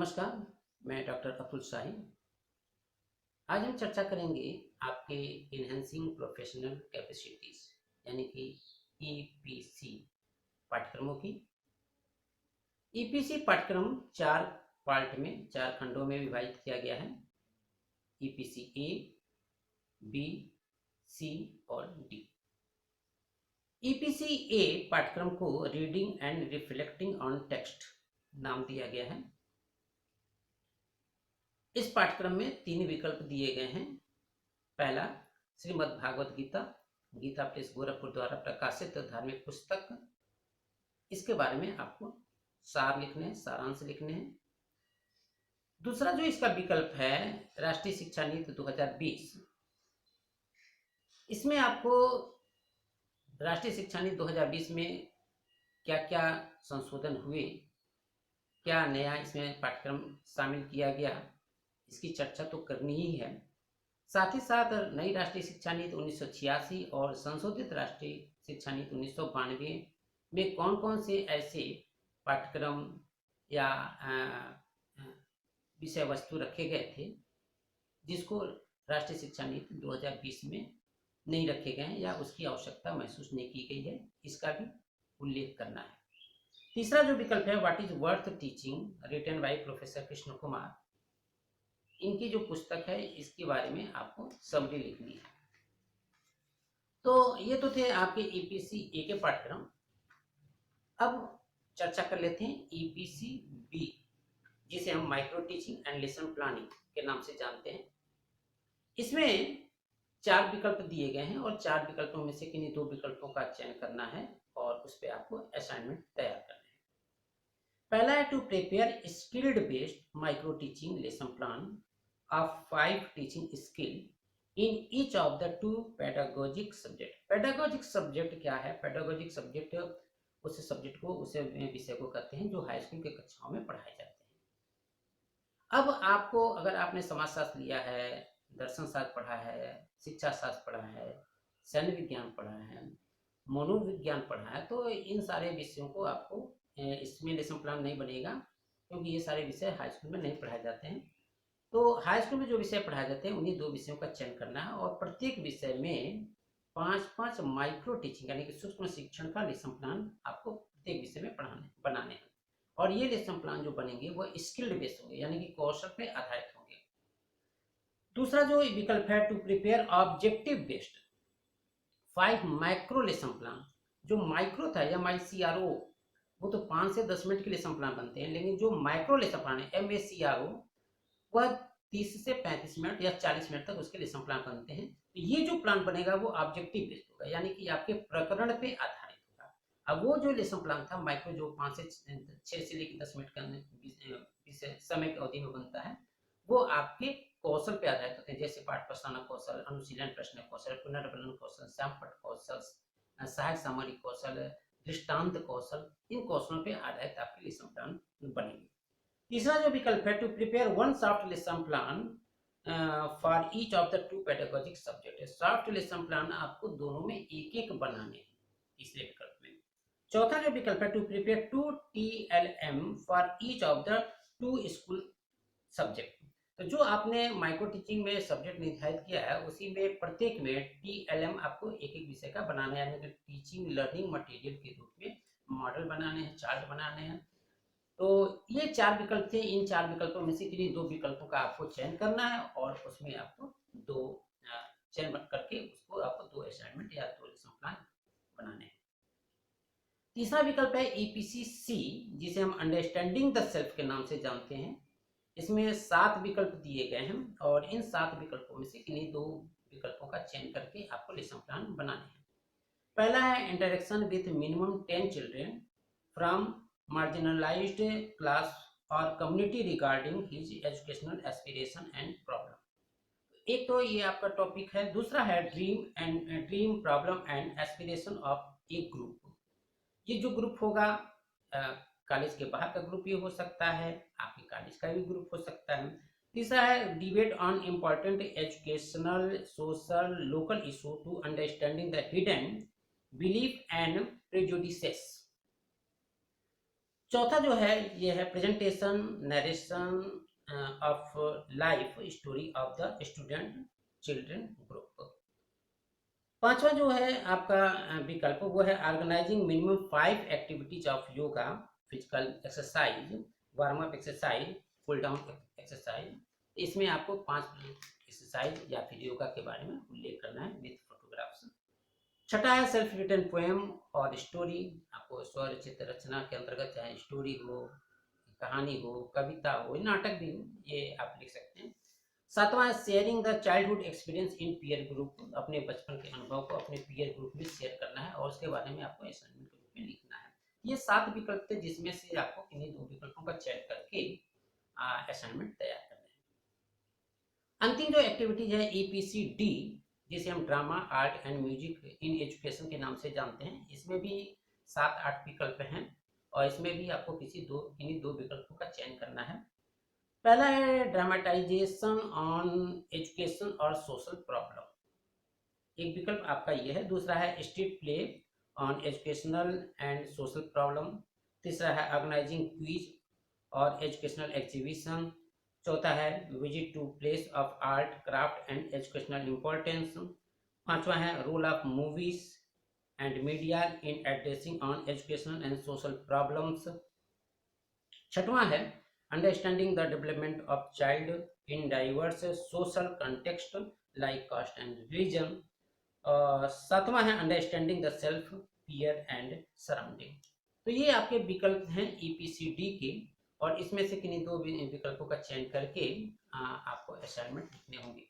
नमस्कार, मैं डॉक्टर अतुल शाही। आज हम चर्चा करेंगे आपके इन्हेंसिंग प्रोफेशनल कैपेसिटीज यानी कि ईपीसी पाठ्यक्रमों की। ईपीसी पाठ्यक्रम चार पार्ट में, चार खंडों में विभाजित किया गया है। ईपीसी ए, बी, सी और डी। ईपीसी ए पाठ्यक्रम को reading and reflecting on text नाम दिया गया है। इस पाठ्यक्रम में 3 विकल्प दिए गए हैं। पहला, श्रीमद् भागवत गीता, गीता प्रेस गोरखपुर द्वारा प्रकाशित धार्मिक पुस्तक। इसके बारे में आपको सार लिखने हैं, सारांश लिखने हैं। दूसरा जो इसका विकल्प है, राष्ट्रीय शिक्षा नीति 2020। इसमें आपको राष्ट्रीय शिक्षा नीति 2020 में क्या क्या संशोधन हुए, क्या नया इसमें पाठ्यक्रम शामिल किया गया, इसकी चर्चा तो करनी ही है। साथ ही साथ नई राष्ट्रीय शिक्षा नीति 1986 और संशोधित राष्ट्रीय शिक्षा नीति 1992 में कौन कौन से ऐसे पाठ्यक्रम या विषय वस्तु रखे गए थे जिसको राष्ट्रीय शिक्षा नीति 2020 में नहीं रखे गए हैं या उसकी आवश्यकता महसूस नहीं की गई है, इसका भी उल्लेख करना है। तीसरा जो विकल्प है, what is worth teaching, written by professor Krishna Kumar. इनकी जो पुस्तक है इसके बारे में आपको समरी लिखनी है। तो ये तो थे आपके ईपीसी ए के पाठ्यक्रम। अब चर्चा कर लेते हैं ईपीसी बी, जिसे हम micro teaching and lesson planning के नाम से जानते हैं। इसमें 4 विकल्प दिए गए हैं और 4 विकल्पों में से किन्हीं 2 विकल्पों का चयन करना है और उस पर आपको असाइनमेंट तैयार करना है। पहला है, to prepare skilled based micro teaching lesson plan of 5 teaching skill in each of the 2 pedagogic subject। pedagogic subject क्या है? pedagogic subject उस सब्जेक्ट को, उस विषय को कहते हैं जो हाई स्कूल के कक्षाओं में पढ़ाए जाते हैं। अब आपको, अगर आपने समाजशास्त्र लिया है, दर्शन शास्त्र पढ़ा है, शिक्षा शास्त्र पढ़ा है, सैन्य विज्ञान पढ़ा है, मनोविज्ञान पढ़ा है, तो इन सारे विषयों को आपको इसमें लेसन प्लान नहीं बनेगा, क्योंकि ये सारे विषय हाई स्कूल में नहीं पढ़ाए जाते हैं। तो हाई स्कूल में जो विषय पढ़ाए जाते हैं उन्हीं 2 विषयों का चयन करना है और प्रत्येक विषय में 5-5 माइक्रो टीचिंग यानी कि सूक्ष्म शिक्षण का लेसन प्लान आपको प्रत्येक विषय में बनाने हैं। और ये लेसन प्लान जो बनेंगे वो स्किल्ड बेस्ड होंगे, यानी कि कौशल पे आधारित होंगे। दूसरा जो विकल्प है, to prepare objective based 5 micro lesson plan. जो माइक्रो था या MICRO, वो तो 5 से 10 मिनट के लेसन प्लान बनते हैं, लेकिन जो माइक्रो लेसन प्लान है MACRO, वह 30 से 35 मिनट या 40 मिनट तक उसके लेसन प्लान बनते हैं। तो ये जो प्लान बनेगा वो ऑब्जेक्टिव बेस्ड होगा, यानी कि आपके प्रकरण पे आधारित होगा। अब वो जो लेसन प्लान था माइक्रो, जो 5 से 6 से लेकर 10 मिनट का समय की अवधि में बनता है, वो आपके कौशल पे आधारित होते हैं, जैसे पाठ प्रश्न कौशल, अनुशीलन प्रश्न कौशल, पुनर्बलन कौशल, श्यामपट्ट कौशल, सहायक सामग्री कौशल, दृष्टांत कौशल। इन कौशलों पे आधारित आपके लेसन प्लान बनेंगे। तीसरा जो विकल्प है, to prepare 1 soft lesson plan for each of the 2 pedagogic subject. Soft lesson plan आपको दोनों में एक बनाने हैं, तीसरे विकल्प में। चौथा जो विकल्प है, to prepare 2 TLM for each of the 2 school subject. तो जो आपने माइक्रो टीचिंग में सब्जेक्ट निर्धारित किया है उसी में प्रत्येक में TLM आपको एक विषय का बनाना है, यानी कि टीचिंग लर्निंग मटेरियल के रूप में मॉडल बनाने हैं, चार्ट बनाने हैं। तो ये 4 विकल्प थे। इन 4 विकल्पों में से किन्हीं 2 विकल्पों का आपको चयन करना है और उसमें आपको 2 चयन करके उसको आपको 2 असाइनमेंट या 2 लेसन प्लान बनाने हैं। तीसरा विकल्प है ईपीसी सी, जिसे हम अंडरस्टैंडिंग द सेल्फ के नाम से जानते हैं। इसमें 7 विकल्प दिए गए हैं और इन 7 विकल्पों में से किन्हीं 2 विकल्पों का चयन करके आपको लेसन प्लान बनाने हैं। पहला है, interaction with minimum 10 children from marginalized class or community regarding his educational aspiration and problem। एक तो ये आपका टॉपिक है। दूसरा है, dream problem and aspiration of A group. ये जो ग्रुप होगा कॉलेज के बाहर का ग्रुप भी हो सकता है, आपके कॉलेज का भी ग्रुप हो सकता है। तीसरा है, debate on important educational social local issue to understanding the hidden belief and prejudices. चौथा जो है ये है presentation narration of life story of the student children group. पांचवा जो है आपका विकल्प वो है organising minimum 5 activities of yoga physical exercise warm up exercise cool down exercise. इसमें आपको 5 एक्सरसाइज या फिर योगा के बारे में उल्लेख करना है विद फोटोग्राफ्स। छठा है सेल्फ रिटन पोएम और स्टोरी, आपको स्वरचित रचना के अंतर्गत चाहे स्टोरी हो, कहानी हो, कविता हो, नाटक भी हो, ये आप लिख सकते हैं। सातवां है sharing the childhood experience in peer group, अपने बचपन के अनुभव को अपने पीयर ग्रुप में शेयर करना है और उसके बारे में आपको असाइनमेंट के रूप में लिखना है। ये 7 विकल्प थे जिसमें से आपको किन्हीं 2 विकल्पों का चयन करके असाइनमेंट तैयार करना है। अंतिम जो एक्टिविटीज है EPCD, जिसे हम drama art and music in education के नाम से जानते हैं, इसमें भी 7-8 विकल्प हैं और इसमें भी आपको किन्हीं दो विकल्पों का चयन करना है। पहला है ड्रामेटाइजेशन ऑन एजुकेशन और सोशल प्रॉब्लम, एक विकल्प आपका ये है। दूसरा है street play on educational and social problem. तीसरा है ऑर्गेनाइजिंग क्विज और एजुकेशनल एग्जीबिशन। चौथा है visit to place of art craft and educational importance. पांचवा है role of movies and media in addressing on educational and social problems. छठवां है understanding the development of child in diverse social context like caste and religion. सातवां है understanding the self peer and surrounding. तो ये आपके विकल्प हैं EPCD के और इसमें से किन्हीं 2 विकल्पों का चयन करके आपको असाइनमेंट लिखने होंगे।